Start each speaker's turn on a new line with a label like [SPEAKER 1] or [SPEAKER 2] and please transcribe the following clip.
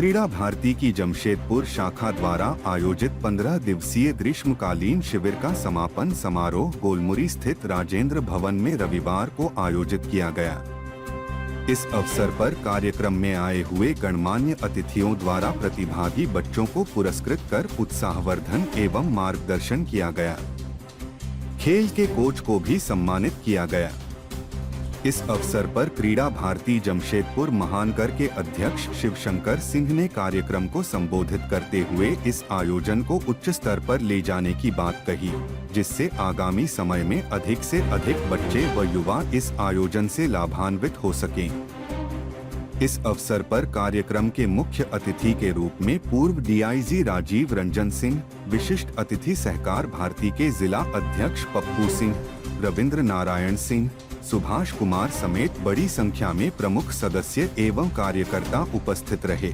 [SPEAKER 1] क्रीड़ा भारती की जमशेदपुर शाखा द्वारा आयोजित 15 दिवसीय ग्रीष्मकालीन शिविर का समापन समारोह गोलमुरी स्थित राजेंद्र भवन में रविवार को आयोजित किया गया। इस अवसर पर कार्यक्रम में आए हुए गणमान्य अतिथियों द्वारा प्रतिभागी बच्चों को पुरस्कृत कर उत्साहवर्धन एवं मार्गदर्शन किया गया। खेल के कोच को भी सम्मानित किया गया। इस अवसर पर क्रीड़ा भारती जमशेदपुर महानगर के अध्यक्ष शिवशंकर सिंह ने कार्यक्रम को संबोधित करते हुए इस आयोजन को उच्च स्तर पर ले जाने की बात कही, जिससे आगामी समय में अधिक से अधिक बच्चे व युवा इस आयोजन से लाभान्वित हो सकें। इस अवसर पर कार्यक्रम के मुख्य अतिथि के रूप में पूर्व डीआईजी राजीव रंजन सिंह, विशिष्ट अतिथि सहकार भारती के जिला अध्यक्ष पप्पू सिंह, रविंद्र नारायण सिंह, सुभाष कुमार समेत बड़ी संख्या में प्रमुख सदस्य एवं कार्यकर्ता उपस्थित रहे।